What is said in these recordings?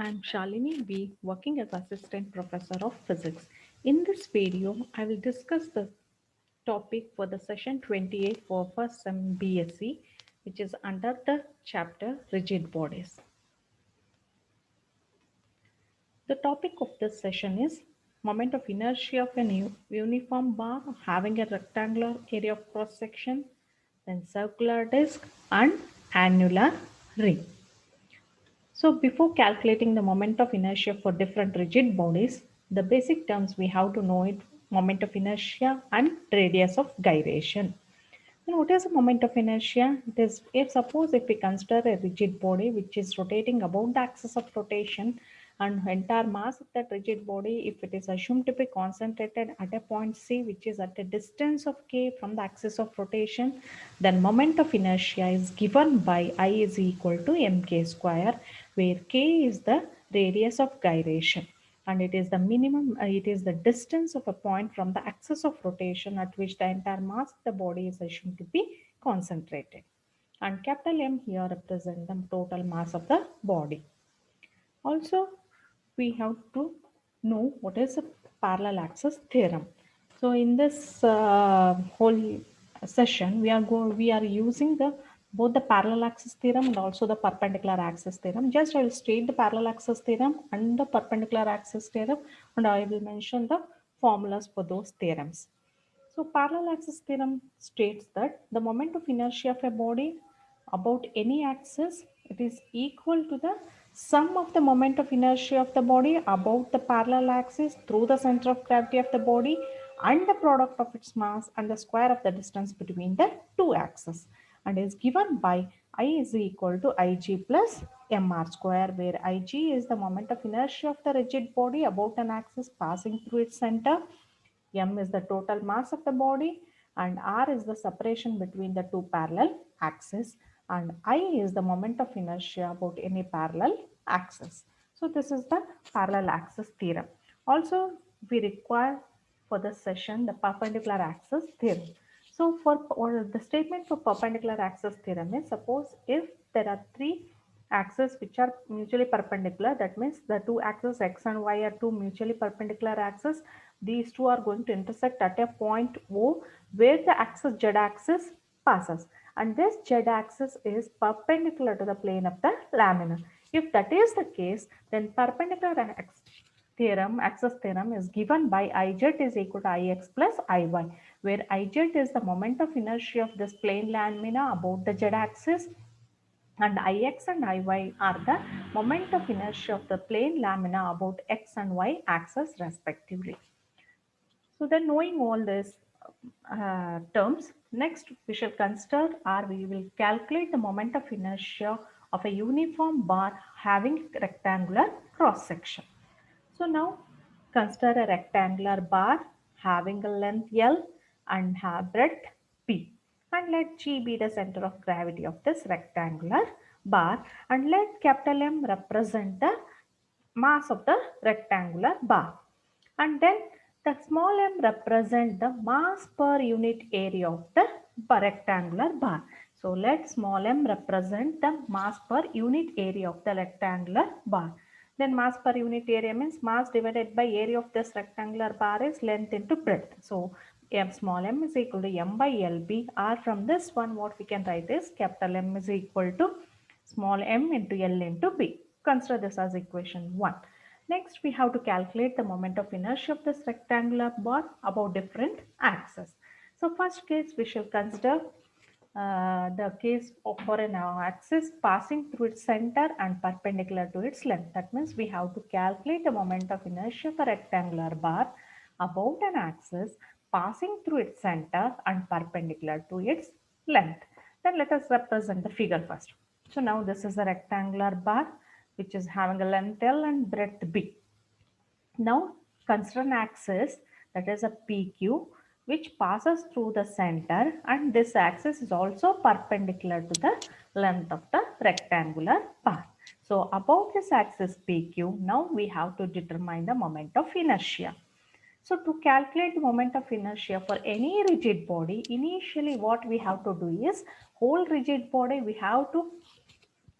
I'm Shalini B, working as Assistant Professor of Physics. In this video, I will discuss the topic for the session 28 for first sem BSc, which is under the chapter Rigid Bodies. The topic of this session is moment of inertia of a uniform bar having a rectangular area of cross section, then circular disc and annular ring. So before calculating the moment of inertia for different rigid bodies, the basic terms we have to know it moment of inertia and radius of gyration. And what is a moment of inertia? It is if we consider a rigid body which is rotating about the axis of rotation and entire mass of that rigid body, if it is assumed to be concentrated at a point C which is at a distance of k from the axis of rotation, then moment of inertia is given by I is equal to mk square, where k is the radius of gyration and it is the minimum, it is the distance of a point from the axis of rotation at which the entire mass of the body is assumed to be concentrated. And capital M here represent the total mass of the body. Also, we have to know what is a parallel axis theorem. So in this whole session, we are using the both the parallel axis theorem and also the perpendicular axis theorem. Just I will state the parallel axis theorem and the perpendicular axis theorem, and I will mention the formulas for those theorems. So parallel axis theorem states that the moment of inertia of a body about any axis, it is equal to the sum of the moment of inertia of the body about the parallel axis through the center of gravity of the body and the product of its mass and the square of the distance between the two axes, and is given by I is equal to Ig plus mr square, where Ig is the moment of inertia of the rigid body about an axis passing through its center, m is the total mass of the body, and r is the separation between the two parallel axes, and I is the moment of inertia about any parallel axis. So this is the parallel axis theorem. Also, we require for this session the perpendicular axis theorem. So for or the statement for perpendicular axis theorem is, suppose if there are three axes which are mutually perpendicular, that means the two axes x and y are two mutually perpendicular axes. These two are going to intersect at a point O where the axis z axis passes, and this z axis is perpendicular to the plane of the lamina. If that is the case, then perpendicular axis theorem is given by Iz is equal to Ix plus Iy, where Iz is the moment of inertia of this plane lamina about the z axis, and Ix and Iy are the moment of inertia of the plane lamina about x and y axis respectively. So then, knowing all these terms, next we shall consider or we will calculate the moment of inertia of a uniform bar having rectangular cross section. So now consider a rectangular bar having a length L and have breadth P, and let G be the center of gravity of this rectangular bar, and let capital M represent the mass of the rectangular bar, and then the small m represent the mass per unit area of the rectangular bar. So let small m represent the mass per unit area of the rectangular bar. Then mass per unit area means mass divided by area of this rectangular bar is length into breadth. So m small m is equal to m by lb, or from this one what we can write is capital M is equal to small m into L into B. Consider this as equation 1. Next, we have to calculate the moment of inertia of this rectangular bar about different axes. So first case, we shall consider the case for an axis passing through its center and perpendicular to its length. That means we have to calculate the moment of inertia of a rectangular bar about an axis passing through its center and perpendicular to its length. Then let us represent the figure first. So now this is a rectangular bar which is having a length L and breadth B. Now consider an axis, that is a PQ, which passes through the center, and this axis is also perpendicular to the length of the rectangular bar. So about this axis PQ, now we have to determine the moment of inertia. So to calculate the moment of inertia for any rigid body, initially what we have to do is, whole rigid body we have to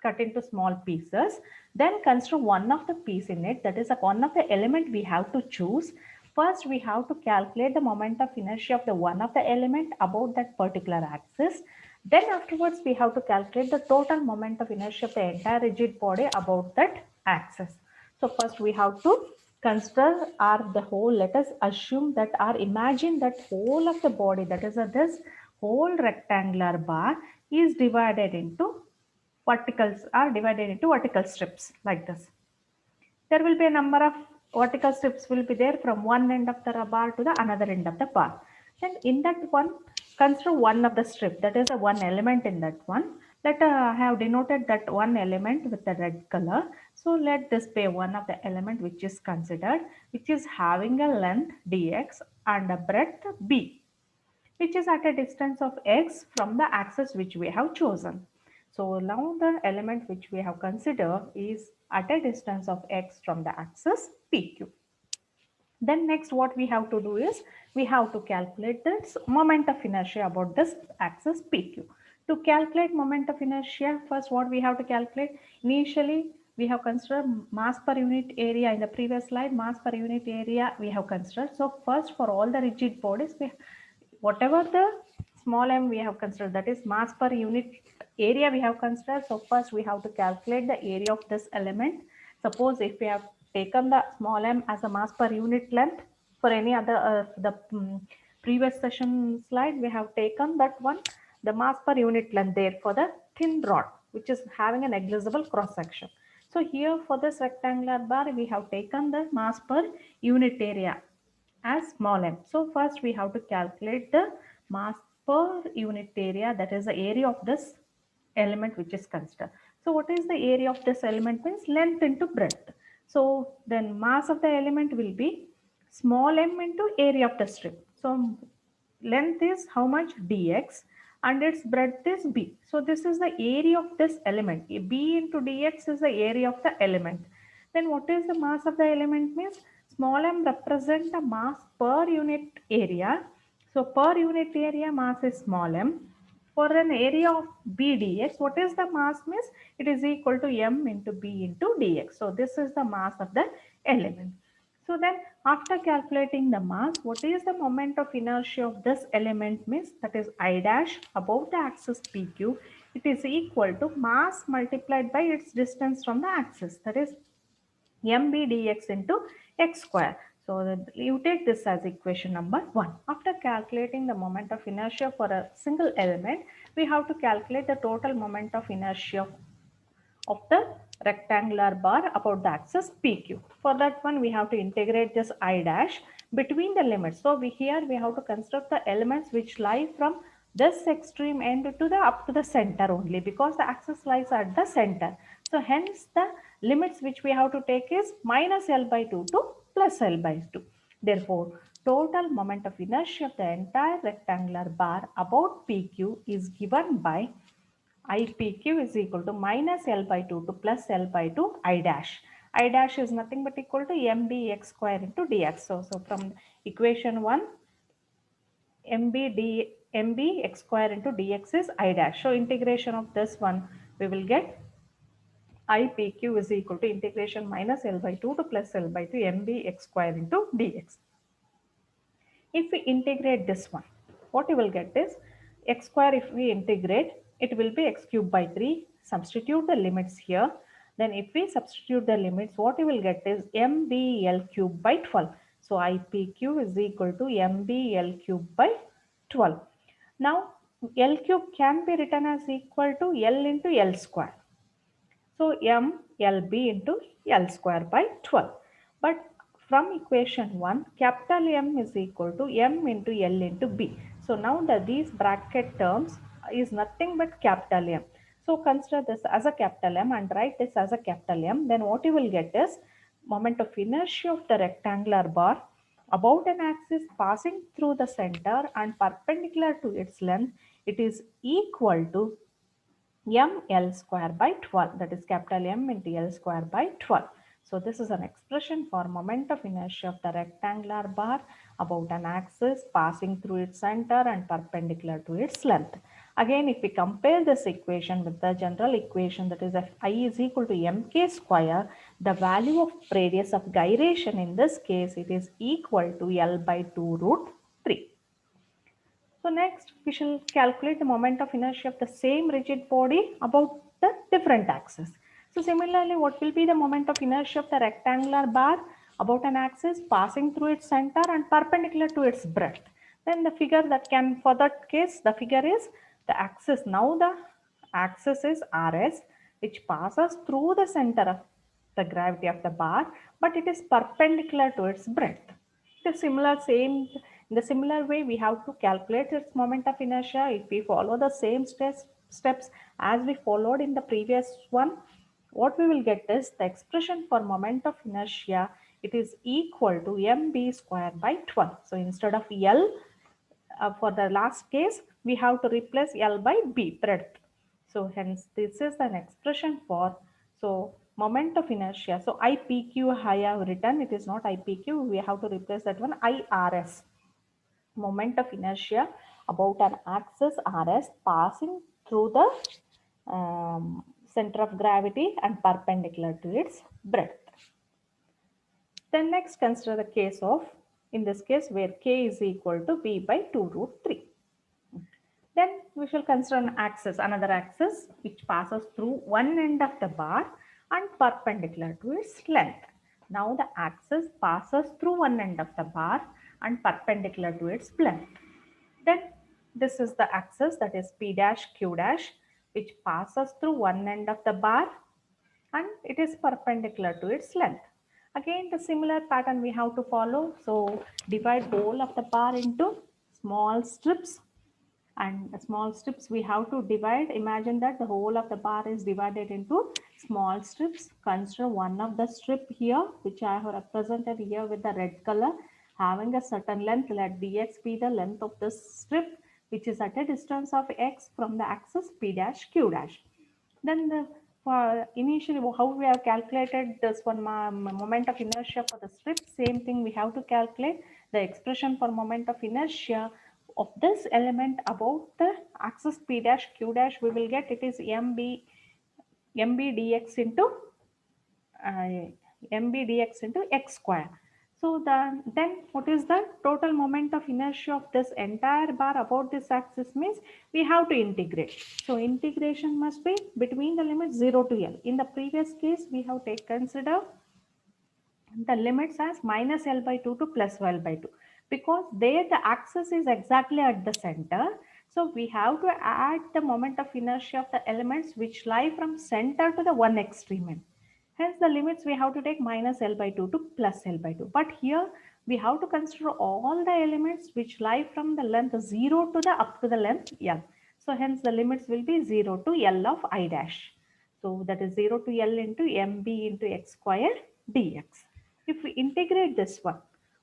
cut into small pieces. Then consider one of the piece in it, that is one of the element we have to choose. First, we have to calculate the moment of inertia of the one of the element about that particular axis. Then afterwards, we have to calculate the total moment of inertia of the entire rigid body about that axis. So first we have to consider the whole, let us assume that imagine that whole of the body, that is this whole rectangular bar is divided into verticals, are divided into vertical strips like this. There will be a number of vertical strips will be there from one end of the bar to the another end of the bar. Then in that one, consider one of the strip, that is a one element in that one. Let I have denoted that one element with the red color. So let this be one of the element which is considered, which is having a length dx and a breadth b, which is at a distance of x from the axis which we have chosen. So now the element which we have considered is at a distance of x from the axis PQ. Then next what we have to do is we have to calculate this moment of inertia about this axis PQ. To calculate moment of inertia, first what we have to calculate, initially we have considered mass per unit area in the previous slide, mass per unit area we have considered. So first for all the rigid bodies, whatever the small m we have considered, that is mass per unit area we have considered. So first we have to calculate the area of this element. Suppose if we have taken the small m as a mass per unit length, for any other previous session slide we have taken that one, the mass per unit length there for the thin rod which is having a negligible cross section. So here for this rectangular bar we have taken the mass per unit area as small m. So first we have to calculate the mass per unit area, that is the area of this element which is considered. So what is the area of this element means length into breadth. So then mass of the element will be small m into area of the strip. So length is how much dx and its breadth is b. So this is the area of this element. B into dx is the area of the element. Then what is the mass of the element means small m represent the mass per unit area. So per unit area mass is small m. For an area of b dx, what is the mass means it is equal to m into b into dx. So this is the mass of the element. So then after calculating the mass, what is the moment of inertia of this element means, that is I dash above the axis PQ, it is equal to mass multiplied by its distance from the axis, that is mb dx into x square. So you take this as equation number 1. After calculating the moment of inertia for a single element, we have to calculate the total moment of inertia of the rectangular bar about the axis PQ. For that one, we have to integrate this I dash between the limits. So here we have to construct the elements which lie from this extreme end to the up to the center only, because the axis lies at the center. So hence the limits which we have to take is minus L by 2 to plus L by 2. Therefore, total moment of inertia of the entire rectangular bar about PQ is given by IPQ is equal to minus L by 2 to plus L by 2 I dash. I dash is nothing but equal to MB x square into dx. So from equation 1, MB x square into dx is I dash. So integration of this one, we will get IPQ is equal to integration minus L by 2 to plus L by 2 MB x square into dx. If we integrate this one, what you will get is x square. If we integrate, it will be x cube by 3. Substitute the limits here. Then if we substitute the limits, what you will get is mbl cube by 12. So IPQ is equal to mbl cube by 12. Now L cube can be written as equal to L into L square. So m LB into L square by 12. But from equation 1, capital M is equal to m into L into B. So now these bracket terms is nothing but capital M. So consider this as a capital M and write this as a capital M. Then what you will get is moment of inertia of the rectangular bar about an axis passing through the center and perpendicular to its length. It is equal to ml square by 12, that is capital M into L square by 12. So this is an expression for moment of inertia of the rectangular bar about an axis passing through its center and perpendicular to its length. Again, if we compare this equation with the general equation, that is Fi is equal to mk square, the value of radius of gyration in this case, it is equal to L by 2 root 3. So next, we shall calculate the moment of inertia of the same rigid body about the different axis. So similarly, what will be the moment of inertia of the rectangular bar about an axis passing through its center and perpendicular to its breadth? Then the figure that can, for that case, the figure is the axis. Now the axis is RS, which passes through the center of the gravity of the bar, but it is perpendicular to its breadth. In the similar way, we have to calculate its moment of inertia. If we follow the same steps as we followed in the previous one, what we will get is the expression for moment of inertia. It is equal to mb square by 12. So instead of L, for the last case, we have to replace L by B, breadth. So hence this is an expression for, so moment of inertia. So IPQ I have written, it is not IPQ, we have to replace that one, IRS. Moment of inertia about an axis RS passing through the center of gravity and perpendicular to its breadth. Then next consider the case of, in this case, where k is equal to b by 2 root 3. Then we shall consider an axis, another axis which passes through one end of the bar and perpendicular to its length. Now the axis passes through one end of the bar and perpendicular to its length. Then this is the axis, that is P dash Q dash, which passes through one end of the bar and it is perpendicular to its length. Again, the similar pattern we have to follow. So divide whole of the bar into small strips, and the small strips we have to divide. Imagine that the whole of the bar is divided into small strips. Consider one of the strip here, which I have represented here with the red color, having a certain length. Let dx be the length of this strip, which is at a distance of x from the axis P dash Q dash. Then the initially how we have calculated this one moment of inertia for the strip, same thing we have to calculate the expression for moment of inertia of this element about the axis P dash Q dash. We will get it is mb dx into mb dx into x square. So then what is the total moment of inertia of this entire bar about this axis means we have to integrate. So integration must be between the limits 0 to L. In the previous case, we have consider the limits as minus L by 2 to plus L by 2, because there the axis is exactly at the center. So we have to add the moment of inertia of the elements which lie from center to the one extreme end. Hence the limits we have to take minus L by 2 to plus L by 2. But here we have to consider all the elements which lie from the length 0 to the up to the length L. So hence the limits will be 0 to L of I dash. So that is 0 to L into mb into x square dx. If we integrate this one,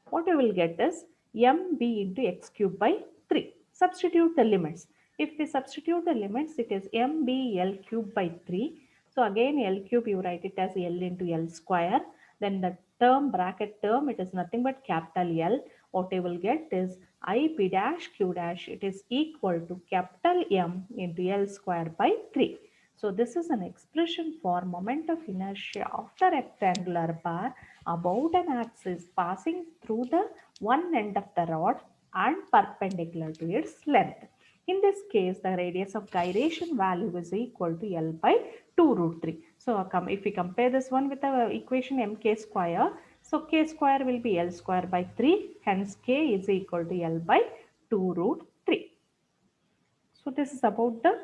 what we will get is mb into x cube by 3. Substitute the limits. If we substitute the limits, it is mb L cube by 3. So again L cube, you write it as L into L square. Then the term, bracket term, it is nothing but capital L. What you will get is I P dash Q dash, it is equal to capital M into L square by 3. So this is an expression for moment of inertia of the rectangular bar about an axis passing through the one end of the rod and perpendicular to its length. In this case, the radius of gyration value is equal to L by 2 root 3. So if we compare this one with the equation mk square, so k square will be L square by 3, hence k is equal to L by 2 root 3. So this is about the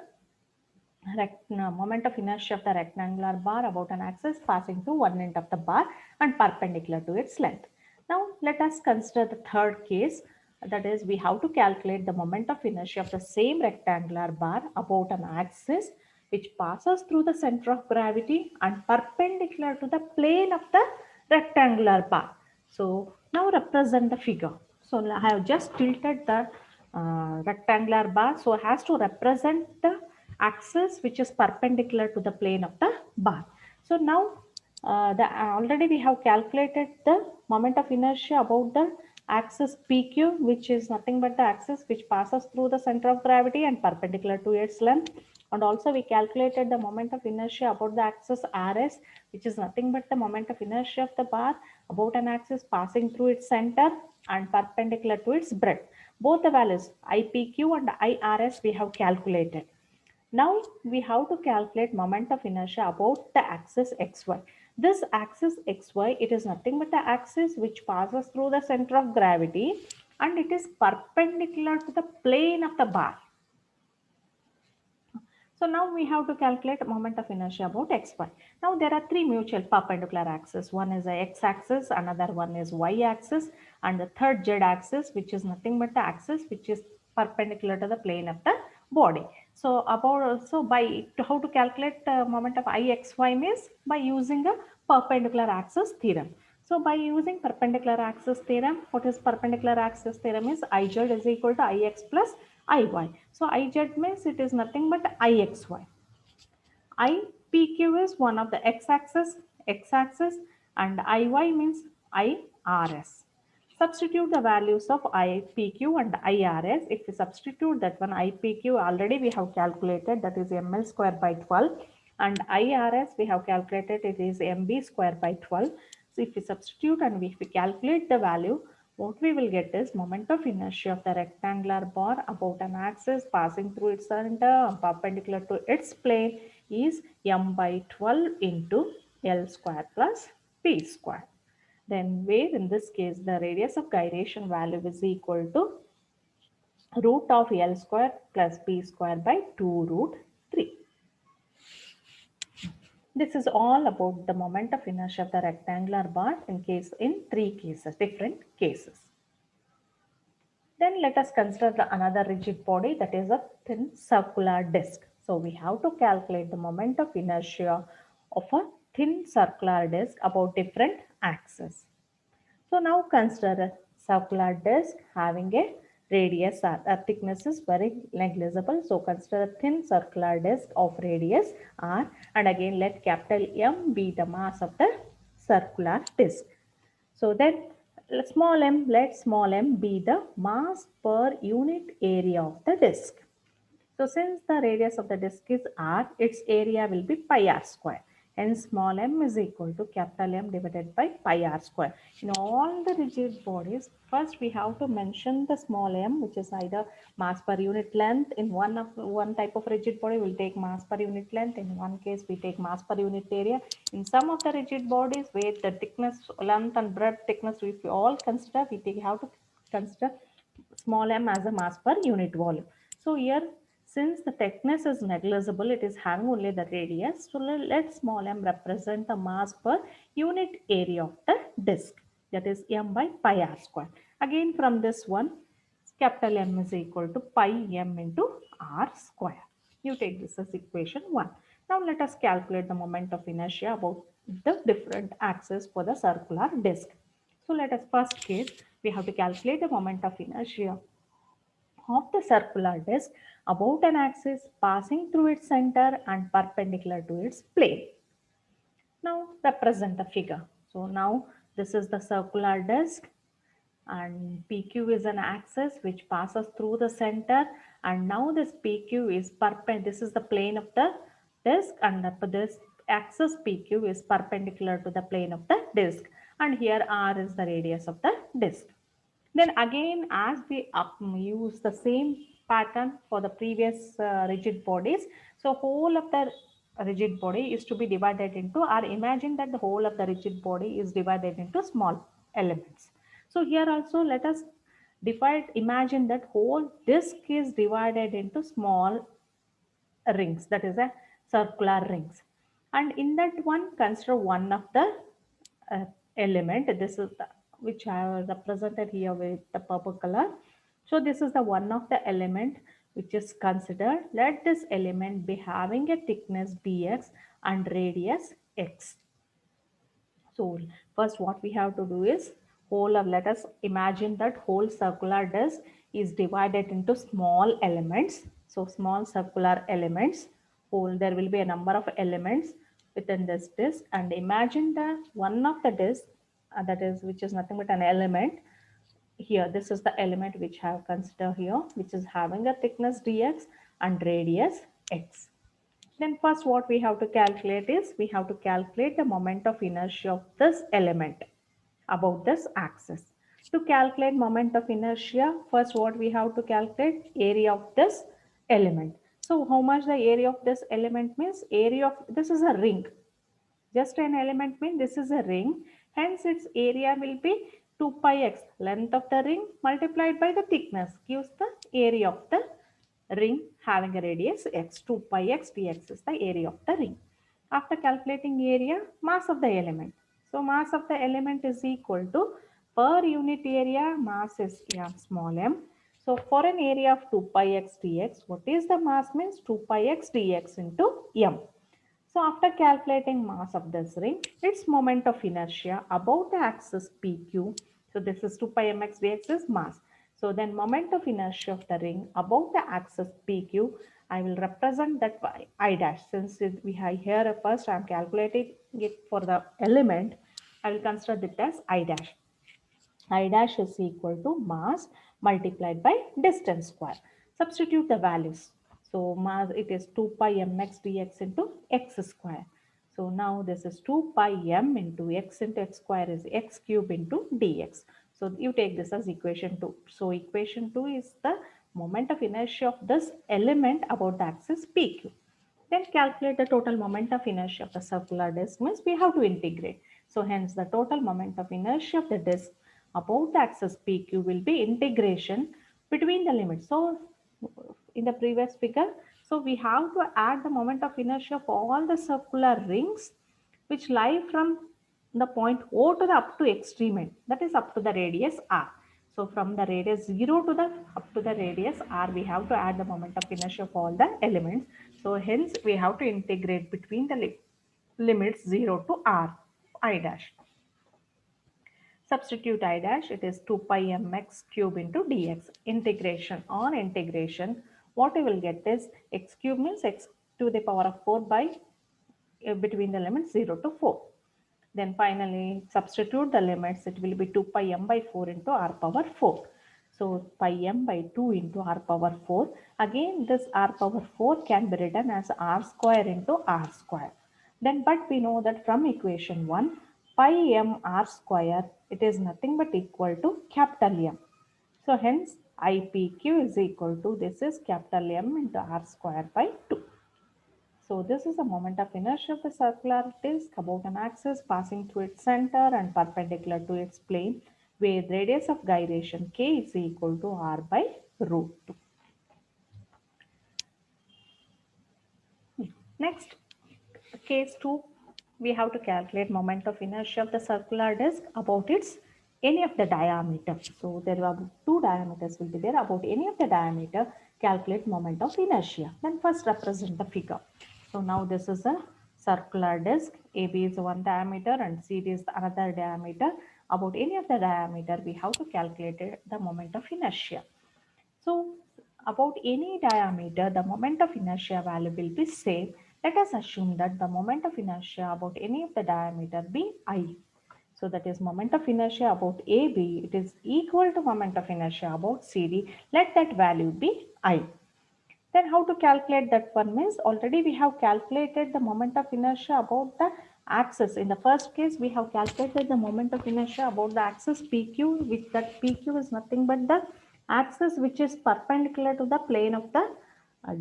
moment of inertia of the rectangular bar about an axis passing through one end of the bar and perpendicular to its length. Now let us consider the third case, that is we have to calculate the moment of inertia of the same rectangular bar about an axis which passes through the center of gravity and perpendicular to the plane of the rectangular bar. So now represent the figure. So I have just tilted the rectangular bar, so it has to represent the axis which is perpendicular to the plane of the bar. So now already we have calculated the moment of inertia about the axis PQ, which is nothing but the axis which passes through the center of gravity and perpendicular to its length. And also we calculated the moment of inertia about the axis RS, which is nothing but the moment of inertia of the bar about an axis passing through its center and perpendicular to its breadth. Both the values IPQ and IRS we have calculated. Now we have to calculate moment of inertia about the axis XY. This axis XY, it is nothing but the axis which passes through the center of gravity and it is perpendicular to the plane of the bar. So now we have to calculate moment of inertia about xy. Now there are three mutual perpendicular axes. One is the x-axis, another one is y-axis, and the third z-axis, which is nothing but the axis which is perpendicular to the plane of the body. So by how to calculate the moment of ixy means by using a perpendicular axis theorem. So by using perpendicular axis theorem, what is perpendicular axis theorem is Iz is equal to Ix plus Iy. So Iz means it is nothing but Ixy. IPQ is one of the x-axis and Iy means IRS. Substitute the values of IPQ and IRS. If we substitute that one, IPQ already we have calculated, that is ml square by 12, and IRS we have calculated, it is mb square by 12. So if we substitute and if we calculate the value, what we will get is moment of inertia of the rectangular bar about an axis passing through its center and perpendicular to its plane is m by 12 into L square plus p square. Then where in this case the radius of gyration value is equal to root of L square plus p square by 2 root 3. This is all about the moment of inertia of the rectangular bar in three cases, different cases. Then let us consider another rigid body, that is a thin circular disc. So we have to calculate the moment of inertia of a thin circular disc about different axes. So now consider a circular disc having a radius r. Thickness is very negligible. So consider a thin circular disc of radius r, and again let capital M be the mass of the circular disc. So then let small m be the mass per unit area of the disc. So since the radius of the disc is r, its area will be pi r square. Hence small m is equal to capital M divided by pi r square. In all the rigid bodies, first we have to mention the small m, which is either mass per unit length. In one type of rigid body, we'll take mass per unit length. In one case, we take mass per unit area. In some of the rigid bodies, where the thickness, length and breadth thickness, if we all consider, have to consider small m as a mass per unit volume. So here, since the thickness is negligible, it is having only the radius. So let small m represent the mass per unit area of the disc. That is m by pi r square. Again from this one, capital M is equal to pi m into r square. You take this as equation 1. Now let us calculate the moment of inertia about the different axes for the circular disc. So let us first case, we have to calculate the moment of inertia of the circular disc about an axis passing through its center and perpendicular to its plane. Now represent the figure. So now this is the circular disc and PQ is an axis which passes through the center, and now this PQ is perpendicular. This is the plane of the disc, and this axis PQ is perpendicular to the plane of the disc, and here R is the radius of the disc. Then again, as we use the same pattern for the previous rigid bodies, so whole of the rigid body is to be divided into, or imagine that the whole of the rigid body is divided into small elements. So here also let us imagine that whole disc is divided into small rings, that is a circular rings, and in that one consider one of the uh, element. This is which I have represented here with the purple color. So this is the one of the element which is considered. Let this element be having a thickness bx and radius x. So first what we have to do is let us imagine that whole circular disc is divided into small elements. So small circular elements, there will be a number of elements within this disc, and imagine that one of the disc, that is which is nothing but an element, here this is the element which I have considered here, which is having a thickness dx and radius x. Then first what we have to calculate is we have to calculate the moment of inertia of this element about this axis. To calculate moment of inertia, first what we have to calculate area of this element. So how much the area of this element means, area of this is a ring. Just an element means this is a ring. Hence its area will be 2 pi x, length of the ring multiplied by the thickness gives the area of the ring having a radius x. 2 pi x dx is the area of the ring. After calculating area, mass of the element. So mass of the element is equal to per unit area mass is m small m. So for an area of 2 pi x dx, what is the mass means 2 pi x dx into m. So after calculating mass of this ring, its moment of inertia about the axis PQ. So this is 2 pi mx dx is mass. So then moment of inertia of the ring about the axis PQ, I will represent that by I dash. Since we have here first I am calculating it for the element, I will consider it as I dash. I dash is equal to mass multiplied by distance square. Substitute the values. So mass it is 2 pi mx dx into x square. So now this is 2 pi m into x square is x cube into dx. So you take this as equation 2. So equation 2 is the moment of inertia of this element about the axis PQ. Then calculate the total moment of inertia of the circular disk means we have to integrate. So hence the total moment of inertia of the disk about the axis PQ will be integration between the limits. So in the previous figure, so we have to add the moment of inertia of all the circular rings which lie from the point O to the up to extreme end, that is up to the radius r. So from the radius 0 to the up to the radius r, we have to add the moment of inertia of all the elements. So hence we have to integrate between the limits 0 to r, I dash. Substitute I dash, it is 2 pi mx cube into dx. Integration on integration, what we will get is x cube means x to the power of 4 by between the limits 0 to 4. Then finally substitute the limits, it will be 2 pi m by 4 into r power 4. So pi m by 2 into r power 4. Again this r power 4 can be written as r square into r square. Then but we know that from equation 1, pi m r square, it is nothing but equal to capital M. So hence IPQ is equal to, this is capital M into r square by 2. So this is the moment of inertia of a circular disk about an axis passing through its center and perpendicular to its plane, where radius of gyration k is equal to r by root 2. Next, case 2, we have to calculate moment of inertia of the circular disk about its any of the diameter. So there are two diameters will be there. About any of the diameter, calculate moment of inertia. Then first represent the figure. So now this is a circular disk. AB is one diameter and CD is another diameter. About any of the diameter, we have to calculate the moment of inertia. So about any diameter, the moment of inertia value will be same. Let us assume that the moment of inertia about any of the diameter be I. So that is moment of inertia about AB, it is equal to moment of inertia about CD. Let that value be I. Then how to calculate that one means already we have calculated the moment of inertia about the axis. In the first case, we have calculated the moment of inertia about the axis PQ, which that PQ is nothing but the axis which is perpendicular to the plane of the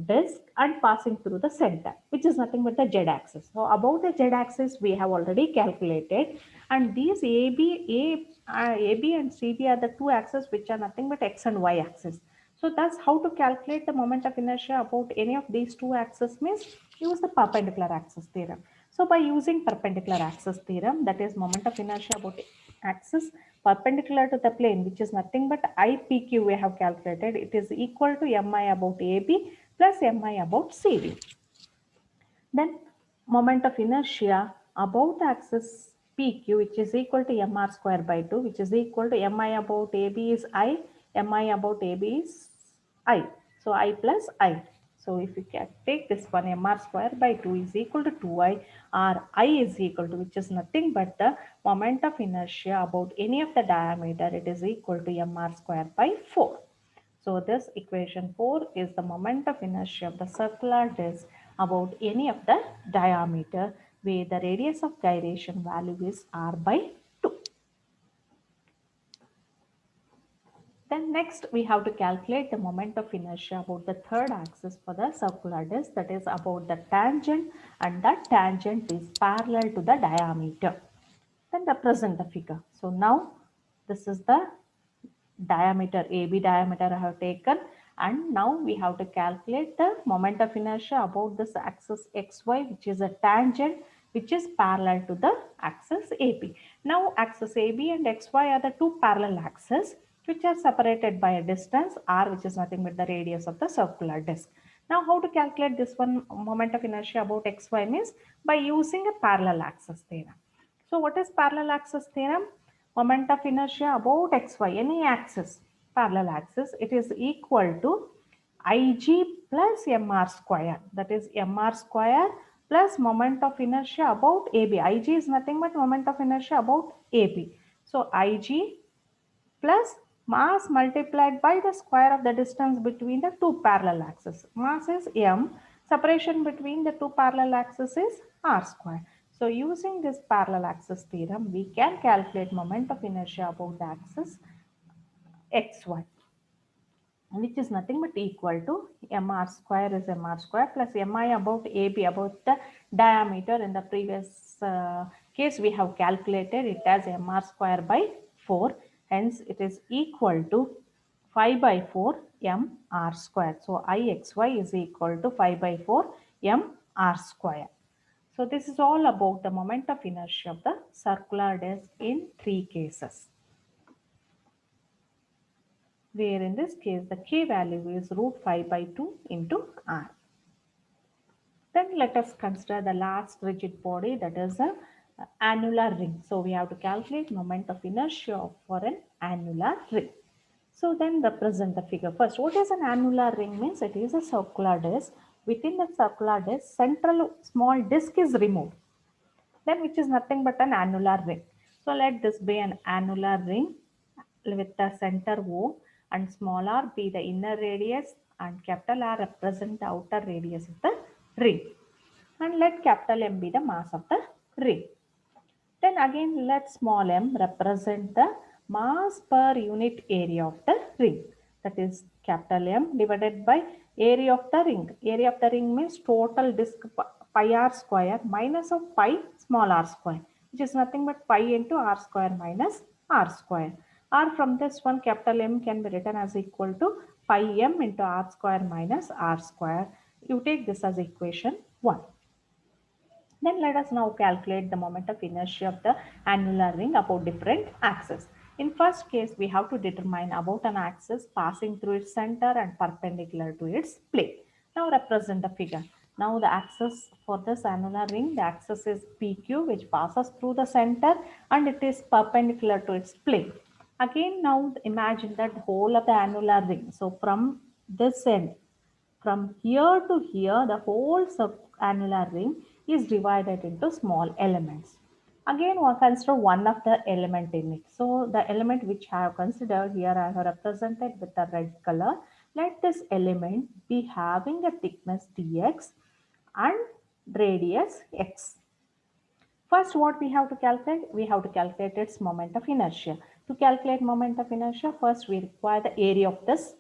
disk and passing through the center, which is nothing but the z axis. So about the z axis we have already calculated, and these AB and CD are the two axes which are nothing but x and y axis. So that's how to calculate the moment of inertia about any of these two axes means use the perpendicular axis theorem. So by using perpendicular axis theorem, that is moment of inertia about axis perpendicular to the plane, which is nothing but IPQ we have calculated, it is equal to MI about AB plus MI about CD. Then moment of inertia about the axis PQ, which is equal to MR square by 2, which is equal to MI about AB is I, MI about AB is I. So I plus I. So if you can take this one, mr square by 2 is equal to 2i, or I is equal to, which is nothing but the moment of inertia about any of the diameter, it is equal to mr square by 4. So this equation 4 is the moment of inertia of the circular disc about any of the diameter where the radius of gyration value is r by 2. Then next we have to calculate the moment of inertia about the third axis for the circular disc, that is about the tangent, and that tangent is parallel to the diameter. Then represent the figure. So now this is the diameter, AB diameter I have taken, and now we have to calculate the moment of inertia about this axis XY, which is a tangent which is parallel to the axis AB. Now axis AB and XY are the two parallel axes which are separated by a distance r, which is nothing but the radius of the circular disc. Now how to calculate this one moment of inertia about XY means by using a parallel axis theorem. So what is parallel axis theorem? Moment of inertia about xy, any axis, parallel axis, it is equal to Ig plus mr square. That is mr square plus moment of inertia about AB. Ig is nothing but moment of inertia about AB. So Ig plus mass multiplied by the square of the distance between the two parallel axes. Mass is m, separation between the two parallel axes is r square. So using this parallel axis theorem, we can calculate moment of inertia about the axis xy, which is nothing but equal to mr square is mr square plus mi about AB, about the diameter. In the previous case we have calculated it as mr square by 4, hence it is equal to 5 by 4 mr square. So Ixy is equal to 5 by 4 mr square. So this is all about the moment of inertia of the circular disc in 3 cases, where in this case the k value is root 5 by 2 into r. Then let us consider the last rigid body, that is a annular ring. So we have to calculate moment of inertia for an annular ring. So then represent the figure. First, what is an annular ring means? It is a circular disc. Within the circular disc, central small disc is removed, then which is nothing but an annular ring. So let this be an annular ring with the center O and small r be the inner radius and capital R represent the outer radius of the ring. And let capital M be the mass of the ring. Then again let small m represent the mass per unit area of the ring. That is capital M divided by area of the ring. Area of the ring means total disk pi r square minus of pi small r square, which is nothing but pi into r square minus r square. R from this one capital M can be written as equal to pi m into r square minus r square. You take this as equation 1. Then let us now calculate the moment of inertia of the annular ring about different axes. In first case, we have to determine about an axis passing through its center and perpendicular to its plane. Now represent the figure. Now the axis for this annular ring, the axis is PQ, which passes through the center and it is perpendicular to its plane. Again, now imagine that the whole of the annular ring. So from this end, from here to here, the whole annular ring is divided into small elements. Again, we consider one of the element in it. So the element which I have considered here, I have represented with the red color. Let this element be having a thickness dx and radius x. First, what we have to calculate? We have to calculate its moment of inertia. To calculate moment of inertia, first we require the area of this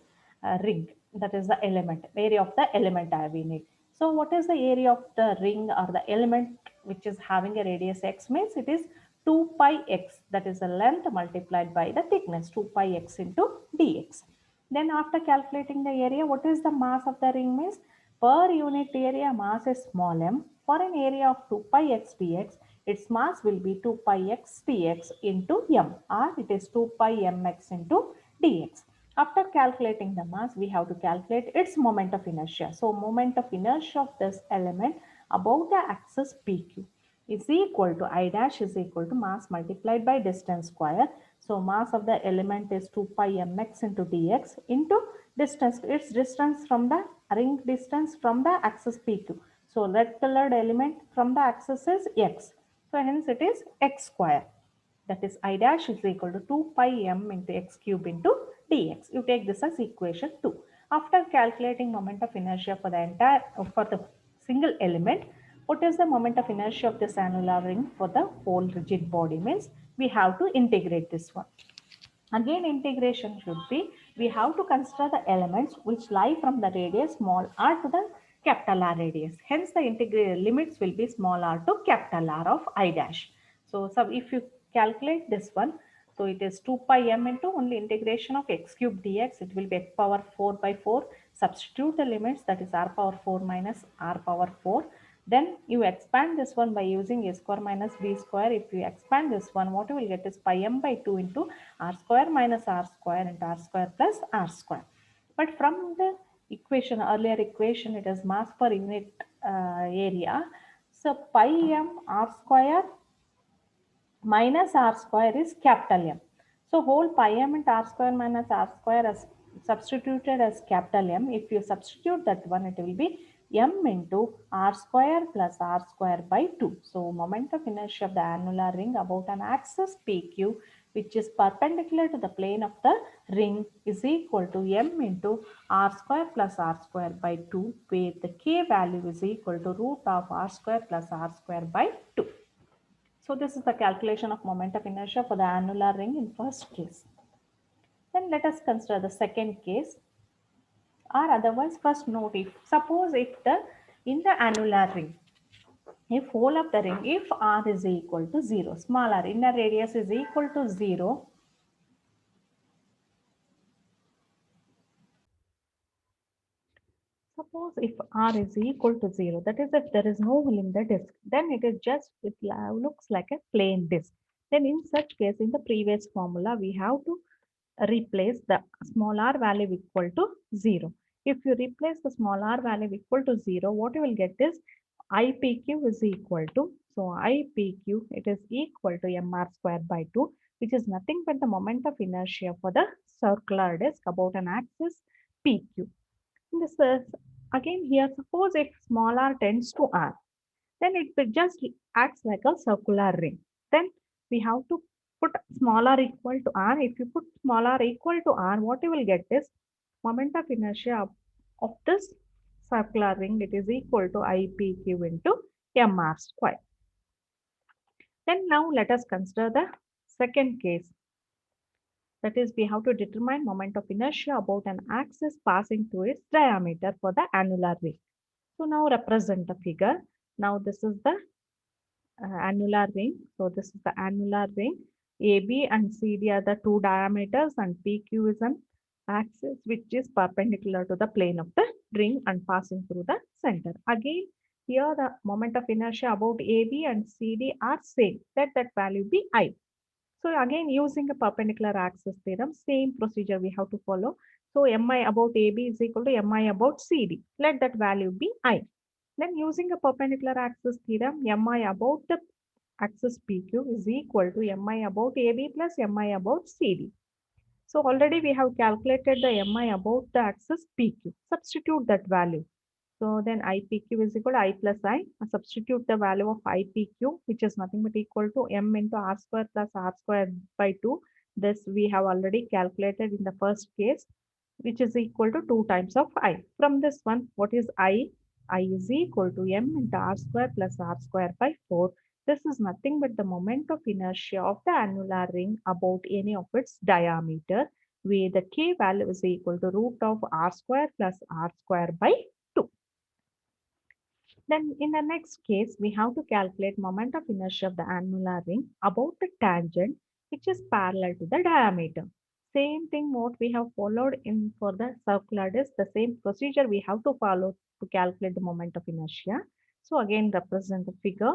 ring. That is the element, area of the element we need. So what is the area of the ring or the element which is having a radius x means it is 2 pi x. That is the length multiplied by the thickness, 2 pi x into dx. Then after calculating the area, what is the mass of the ring means? Per unit area mass is small m. For an area of 2 pi x dx, its mass will be 2 pi x dx into m, or it is 2 pi mx into dx. After calculating the mass, we have to calculate its moment of inertia. So moment of inertia of this element about the axis PQ is equal to I dash is equal to mass multiplied by distance square. So mass of the element is 2 pi mx into dx into distance. Its distance from the ring distance from the axis PQ. So red colored element from the axis is x. So hence it is x square. That is I dash is equal to 2 pi m into x cube into dx. You take this as equation 2. After calculating moment of inertia for the single element, what is the moment of inertia of this annular ring for the whole rigid body? Means we have to integrate this one. Again, integration should be, we have to consider the elements which lie from the radius small r to the capital R radius. Hence, the integral limits will be small r to capital R of I dash. So if you calculate this one, so it is 2 pi m into only integration of x cube dx. It will be x power 4 by 4. Substitute the limits, that is r power 4 minus r power 4. Then you expand this one by using a square minus b square. If you expand this one, what you will get is pi m by 2 into r square minus r square into r square plus r square. But from the equation, earlier equation, it is mass per unit area. So pi m r square minus r square is capital M. So whole pi m into r square minus r square is substituted as capital M. If you substitute that one, it will be m into r square plus r square by 2. So moment of inertia of the annular ring about an axis PQ which is perpendicular to the plane of the ring is equal to m into r square plus r square by 2, where the k value is equal to root of r square plus r square by 2. So this is the calculation of moment of inertia for the annular ring in first case. Then let us consider the second case, or otherwise first note, if suppose if the in the annular ring, if whole of the ring, if r is equal to 0, small r, inner radius is equal to 0, suppose if r is equal to 0, that is if there is no hole in the disk, then it is just, it looks like a plain disk. Then in such case, in the previous formula, we have to replace the small r value equal to 0. If you replace the small r value equal to 0, what you will get is IPQ is equal to, so IPQ, it is equal to mr square by 2, which is nothing but the moment of inertia for the circular disk about an axis PQ. This is again here, suppose if small r tends to r, then it will just acts like a circular ring. Then we have to put smaller equal to r. If you put smaller equal to r, what you will get is moment of inertia of this circular ring. It is equal to IPQ into mr square. Then now let us consider the second case. That is, we have to determine moment of inertia about an axis passing through its diameter for the annular ring. So now represent the figure. Now this is the annular ring. So this is the annular ring. AB and CD are the two diameters and PQ is an axis which is perpendicular to the plane of the ring and passing through the center. Again, here the moment of inertia about AB and CD are same. Let that value be I. So again, using a perpendicular axis theorem, same procedure we have to follow. So Mi about AB is equal to Mi about CD. Let that value be I. Then using a perpendicular axis theorem, Mi about the axis PQ is equal to Mi about AB plus Mi about CD. So already we have calculated the Mi about the axis PQ. Substitute that value. So then IPQ is equal to I plus I. Substitute the value of IPQ, which is nothing but equal to m into r square plus r square by 2. This we have already calculated in the first case, which is equal to 2 times of I. From this one, what is I? I is equal to m into r square plus r square by 4. This is nothing but the moment of inertia of the annular ring about any of its diameter, where the k value is equal to root of r square plus r square by 2. Then in the next case, we have to calculate moment of inertia of the annular ring about the tangent which is parallel to the diameter. Same thing what we have followed in for the circular disc, the same procedure we have to follow to calculate the moment of inertia. So again represent the figure.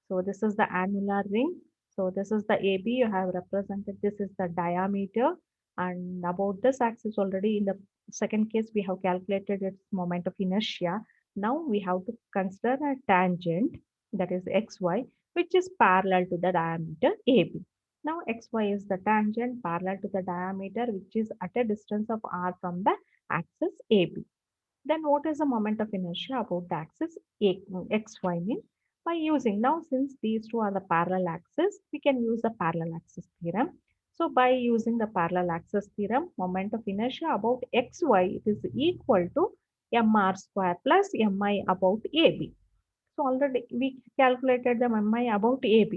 So this is the annular ring. So this is the AB you have represented. This is the diameter, and about this axis already in the second case we have calculated its moment of inertia. Now we have to consider a tangent, that is xy, which is parallel to the diameter AB. Now xy is the tangent parallel to the diameter which is at a distance of r from the axis AB. Then what is the moment of inertia about the axis xy mean? By using, now since these two are the parallel axes, we can use the parallel axis theorem. So by using the parallel axis theorem, moment of inertia about xy, it is equal to mr square plus mi about ab. So already we calculated the mi about ab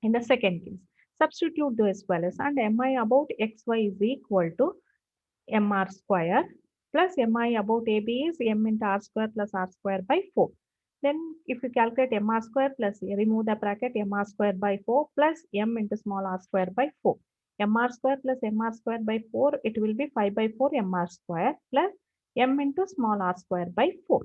in the second case. Substitute those values and mi about xy is equal to mr square plus mi about ab is m into r square plus r square by 4. Then if you calculate mr square plus remove the bracket mr square by 4 plus m into small r square by 4. mr square plus mr square by 4, it will be 5 by 4 mr square plus m into small r square by 4.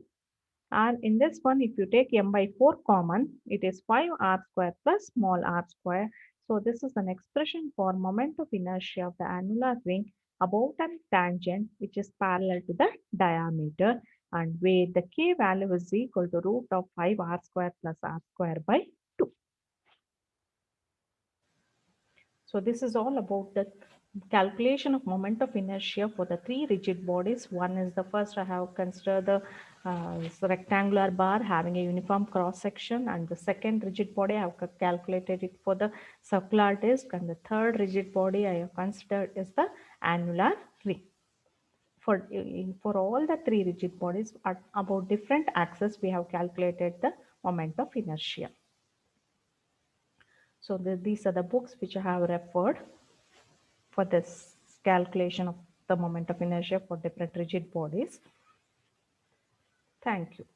And in this one, if you take m by 4 common, it is 5r square plus small r square. So this is an expression for moment of inertia of the annular ring about a tangent which is parallel to the diameter, and where the k value is equal to root of 5r square plus r square by 2. So this is all about the calculation of moment of inertia for the three rigid bodies. One is the first I have considered the rectangular bar having a uniform cross section, and the second rigid body I have calculated it for the circular disc, and the third rigid body I have considered is the annular ring. For all the three rigid bodies at about different axes, we have calculated the moment of inertia. So these are the books which I have referred for this calculation of the moment of inertia for different rigid bodies. Thank you.